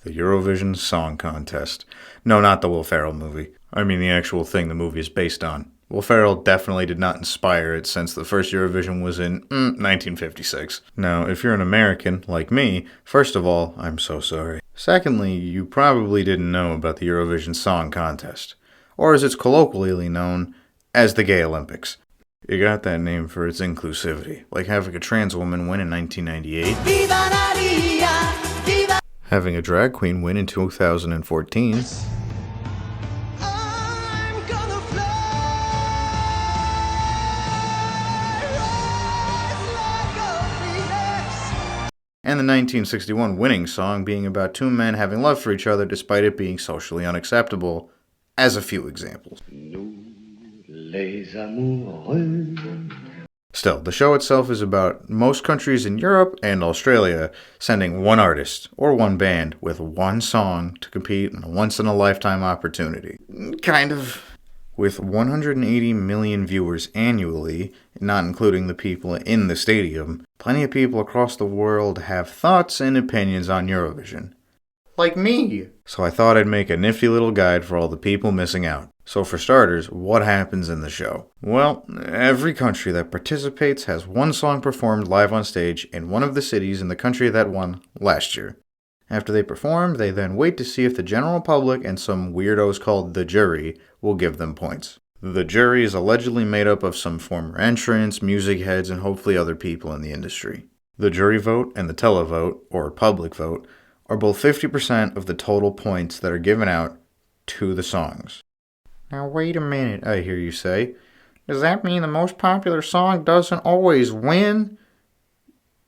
The Eurovision Song Contest. No, not the Will Ferrell movie. I mean the actual thing the movie is based on. Will Ferrell definitely did not inspire it since the first Eurovision was in 1956. Now, if you're an American, like me, first of all, I'm so sorry. Secondly, you probably didn't know about the Eurovision Song Contest, or as it's colloquially known, as the Gay Olympics. It got that name for its inclusivity, like having a trans woman win in 1998, having a drag queen win in 2014, and the 1961 winning song being about two men having love for each other despite it being socially unacceptable, as a few examples. Still, the show itself is about most countries in Europe and Australia sending one artist or one band with one song to compete in a once-in-a-lifetime opportunity. Kind of. With 180 million viewers annually, not including the people in the stadium, plenty of people across the world have thoughts and opinions on Eurovision. Like me! So I thought I'd make a nifty little guide for all the people missing out. So for starters, what happens in the show? Well, every country that participates has one song performed live on stage in one of the cities in the country that won last year. After they perform, they then wait to see if the general public and some weirdos called the jury will give them points. The jury is allegedly made up of some former entrants, music heads, and hopefully other people in the industry. The jury vote and the televote, or public vote, are both 50% of the total points that are given out to the songs. Now wait a minute, I hear you say. Does that mean the most popular song doesn't always win?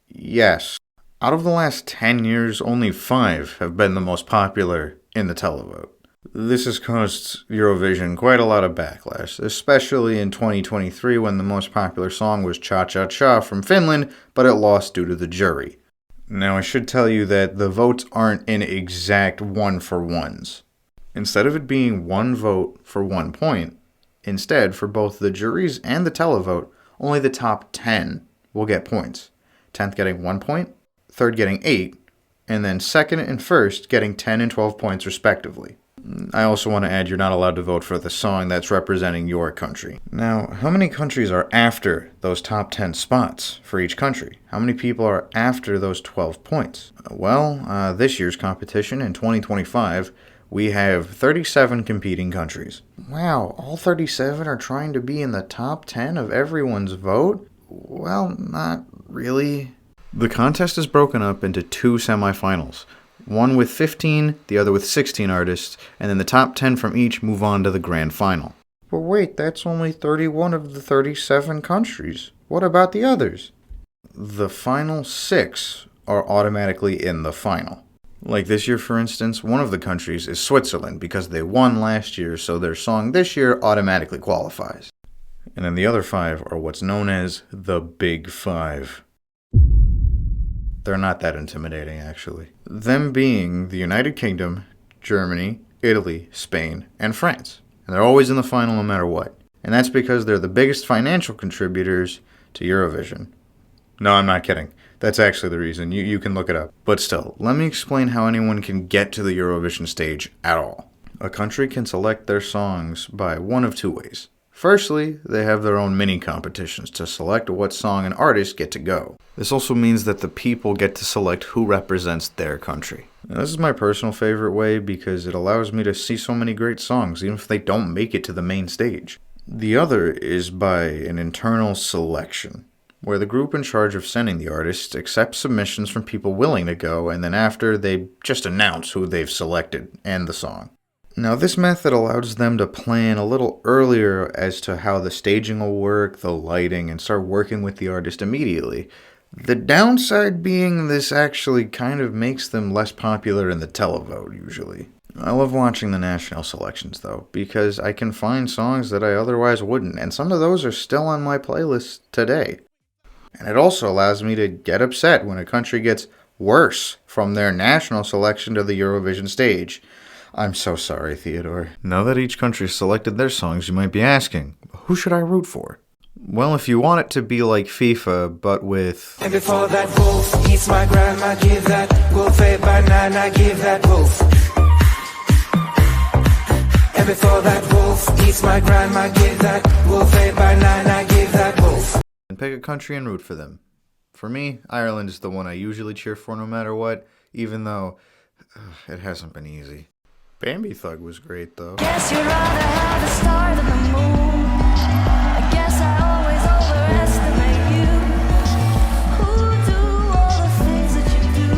Yes. Out of the last 10 years, only 5 have been the most popular in the televote. This has caused Eurovision quite a lot of backlash, especially in 2023 when the most popular song was Cha Cha Cha from Finland, but it lost due to the jury. Now I should tell you that the votes aren't in exact one-for-ones. Instead of it being one vote for 1 point, instead for both the juries and the televote, only the top 10 will get points. 10th getting 1 point, 3rd getting 8, and then 2nd and 1st getting 10 and 12 points respectively. I also want to add you're not allowed to vote for the song that's representing your country. Now, how many countries are after those top 10 spots for each country? How many people are after those 12 points? Well, this year's competition in 2025, we have 37 competing countries. Wow, all 37 are trying to be in the top 10 of everyone's vote? Well, not really. The contest is broken up into 2 semifinals. One with 15, the other with 16 artists, and then the top 10 from each move on to the grand final. But wait, that's only 31 of the 37 countries. What about the others? The final 6 are automatically in the final. Like this year, for instance, one of the countries is Switzerland because they won last year, so their song this year automatically qualifies. And then the other 5 are what's known as the Big 5. They're not that intimidating, actually. Them being the United Kingdom, Germany, Italy, Spain, and France. And they're always in the final no matter what. And that's because they're the biggest financial contributors to Eurovision. No, I'm not kidding. That's actually the reason. You can look it up. But still, let me explain how anyone can get to the Eurovision stage at all. A country can select their songs by one of 2 ways. Firstly, they have their own mini competitions to select what song and artist get to go. This also means that the people get to select who represents their country. Now, this is my personal favorite way because it allows me to see so many great songs, even if they don't make it to the main stage. The other is by an internal selection, where the group in charge of sending the artists accepts submissions from people willing to go, and then after, they just announce who they've selected and the song. Now, this method allows them to plan a little earlier as to how the staging will work, the lighting, and start working with the artist immediately. The downside being this actually kind of makes them less popular in the televote, usually. I love watching the national selections, though, because I can find songs that I otherwise wouldn't, and some of those are still on my playlist today. And it also allows me to get upset when a country gets worse from their national selection to the Eurovision stage. I'm so sorry, Theodore. Now that each country has selected their songs, you might be asking, who should I root for? Well, if you want it to be like FIFA, but with... And before that wolf eats my grandma, give that wolf a banana, give that wolf. And before that wolf eats my grandma, give that wolf a banana, give that wolf. And pick a country and root for them. For me, Ireland is the one I usually cheer for no matter what, even though it hasn't been easy. Bambi Thug was great, though. Guess you'd rather have the star than the moon. I guess I always overestimate you. Who do all the things that you do?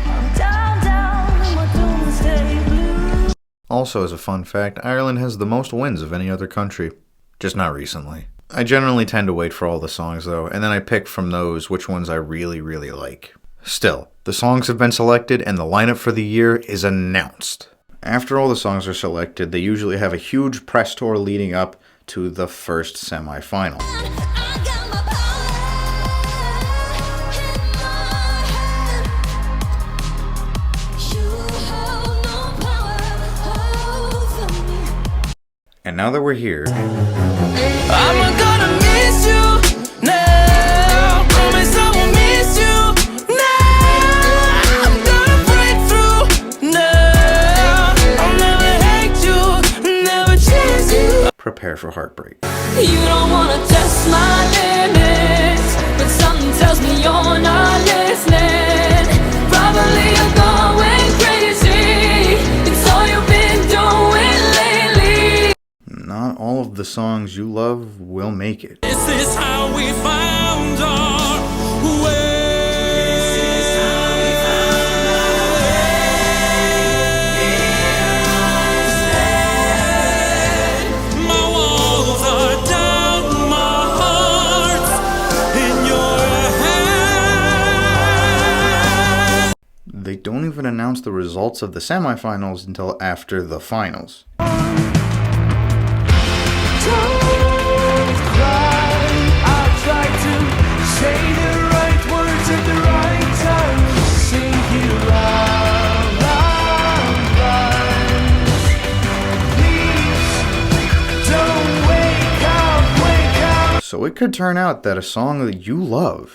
I'm down, down in my doomsday blue. Also, as a fun fact, Ireland has the most wins of any other country. Just not recently. I generally tend to wait for all the songs, though, and then I pick from those which ones I really, really like. Still, the songs have been selected and the lineup for the year is announced. After all the songs are selected, they usually have a huge press tour leading up to the first semi-final. And now that we're here, I'm gonna miss you now. Promise I won't miss you now. I'm gonna break through now. I'll never hate you, never chase you. prepare for heartbreak. You don't wanna test my limits, but something tells me you're not listening. Probably you're going crazy. It's all you've been doing lately. Not all of the songs you love will make it. This is how we found our way. My walls are down, my heart's in your hands. They don't even announce the results of the semifinals until after the finals. So it could turn out that a song that you love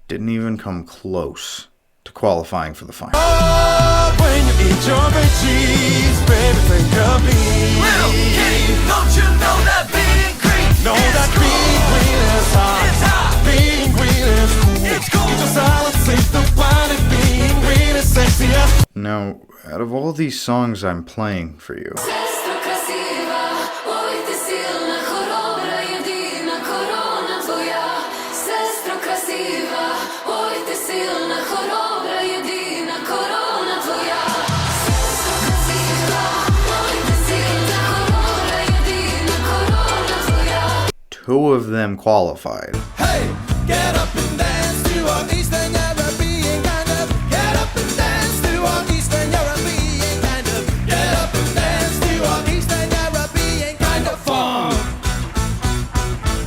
didn't even come close to qualifying for the final. Oh, when you eat your veggies, baby, think of me. Little kitty, don't you know that being green? Know that being green is hot. Being green is cool. It's cool. You just salad the planet. Being green is sexy. Now, out of all these songs I'm playing for you, two of them qualified. Hey, get up and dance to our Eastern European kind of. Get up and dance to our Eastern European kind of. Get up and dance to our Eastern European kind of fun.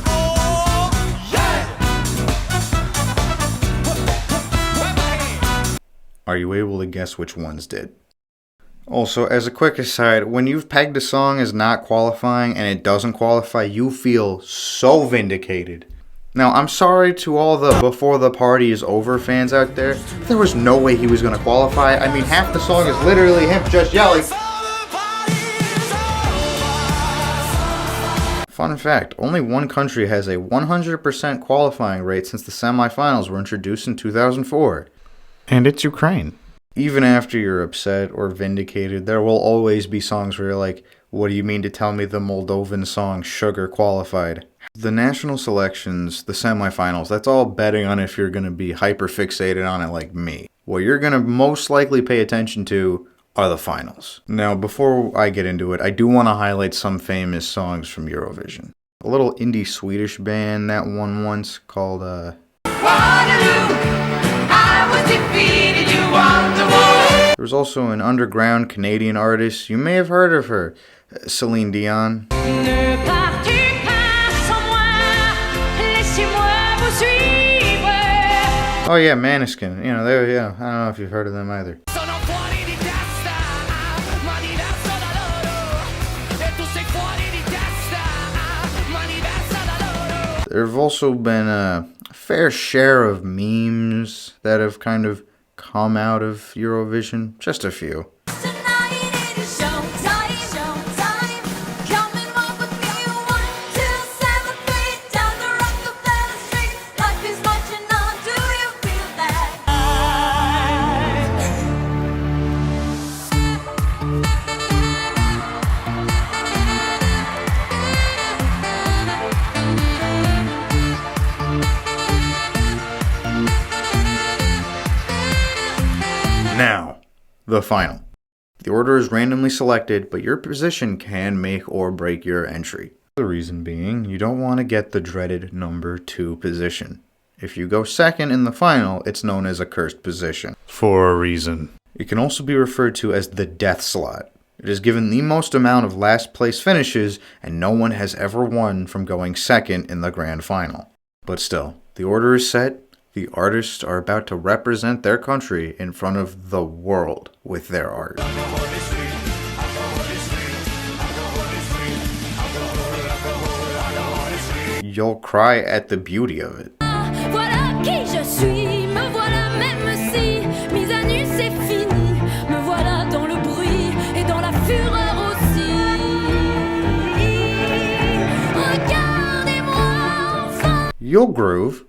Oh, yeah. Are you able to guess which ones did? Also, as a quick aside, when you've pegged a song as not qualifying and it doesn't qualify, you feel so vindicated. Now, I'm sorry to all the before the party is over fans out there. There was no way he was going to qualify. I mean, half the song is literally him just yelling. Fun fact, only one country has a 100% qualifying rate since the semifinals were introduced in 2004. And it's Ukraine. Even after you're upset or vindicated, there will always be songs where you're like, what do you mean to tell me the Moldovan song Sugar qualified? The national selections, the semifinals, that's all betting on if you're going to be hyper-fixated on it like me. What you're going to most likely pay attention to are the finals. Now, before I get into it, I do want to highlight some famous songs from Eurovision. A little indie Swedish band that won once called, There was also an underground Canadian artist, you may have heard of her, Celine Dion. Oh yeah, Maneskin. You know, they're, yeah, I don't know if you've heard of them either. Sono fuori di testa, ma diverso da loro. E tu sei fuori di testa, ma diversa da loro. There have also been a fair share of memes that have kind of come out of Eurovision. Just a few. Tonight it is showtime, showtime. Come and walk with me, 1, 2, 7, 3, down the Rockefeller Street. Life is marching on, do you feel that? Now, the final. The order is randomly selected, but your position can make or break your entry. The reason being, you don't want to get the dreaded number 2 position. If you go second in the final, it's known as a cursed position. For a reason. It can also be referred to as the death slot. It is given the most amount of last place finishes, and no one has ever won from going second in the grand final. But still, the order is set. The artists are about to represent their country in front of the world with their art. You'll cry at the beauty of it. Voilà qui je suis, me voilà même si mise à nu c'est fini. Me voilà dans le bruit et dans la fureur aussi. Regardez-moi enfin. You'll groove.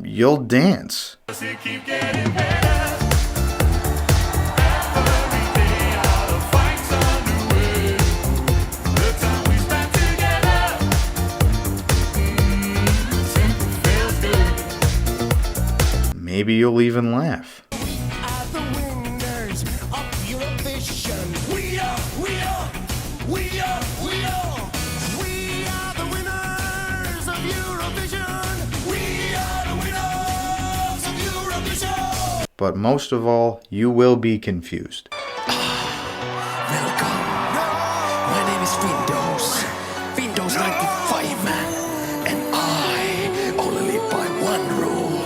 You'll dance. Maybe you'll even laugh. Are the winners of Eurovision. We are, we are, we are, we are. We are the winners of Eurovision. We are the winners of Eurovision. But most of all, you will be confused. Welcome. My name is Windows. Windows 95, man. And I only live by one rule.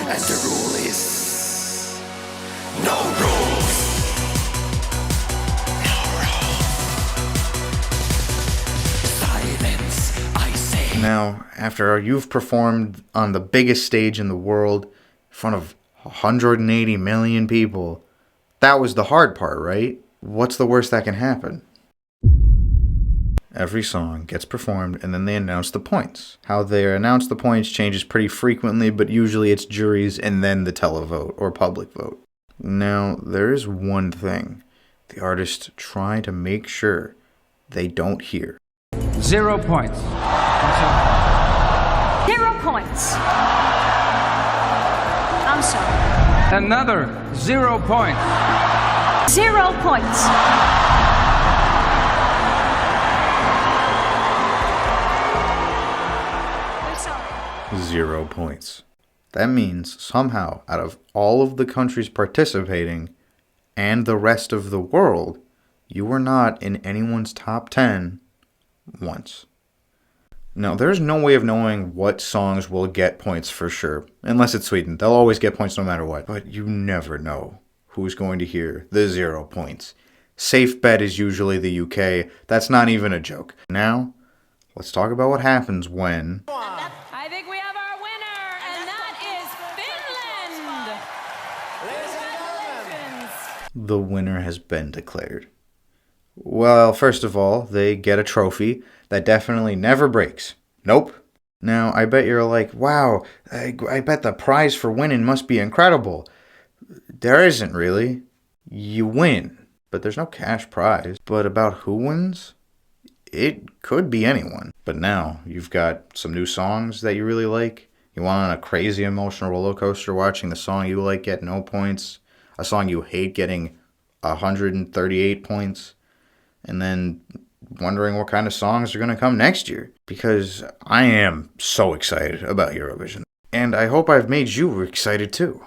And the rule is no rules. No rules. Silence, I say. Now, after you've performed on the biggest stage in the world, in front of 180 million people, that was the hard part, right? What's the worst that can happen? Every song gets performed and then they announce the points. How they announce the points changes pretty frequently, but usually it's juries and then the televote or public vote. Now, there is one thing the artists try to make sure they don't hear. 0 points. 0 points. I'm sorry. Another 0 points. 0 points. I'm sorry. 0 points. That means somehow, out of all of the countries participating and the rest of the world, you were not in anyone's top 10 once. Now, there's no way of knowing what songs will get points for sure, unless it's Sweden. They'll always get points no matter what. But you never know who's going to hear the 0 points. Safe bet is usually the UK. That's not even a joke. Now, let's talk about what happens when... I think we have our winner, and that is Finland. the winner has been declared. Well, first of all, they get a trophy that definitely never breaks. Nope. Now, I bet you're like, wow, I bet the prize for winning must be incredible. There isn't really. You win, but there's no cash prize. But about who wins? It could be anyone. But now, you've got some new songs that you really like. You want on a crazy emotional roller coaster watching the song you like get no points. A song you hate getting 138 points. And then wondering what kind of songs are going to come next year. Because I am so excited about Eurovision. And I hope I've made you excited too.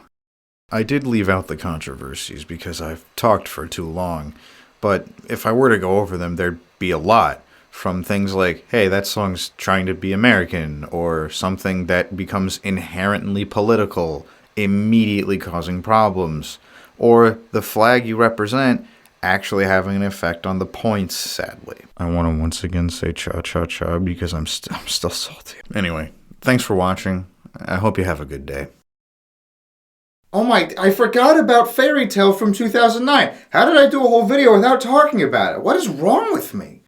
I did leave out the controversies because I've talked for too long, but if I were to go over them, there'd be a lot. From things like, hey, that song's trying to be American, or something that becomes inherently political, immediately causing problems, or the flag you represent actually having an effect on the points, sadly. I want to once again say cha-cha-cha because I'm still salty. Anyway, thanks for watching. I hope you have a good day. Oh my, I forgot about Fairy Tale from 2009. How did I do a whole video without talking about it? What is wrong with me?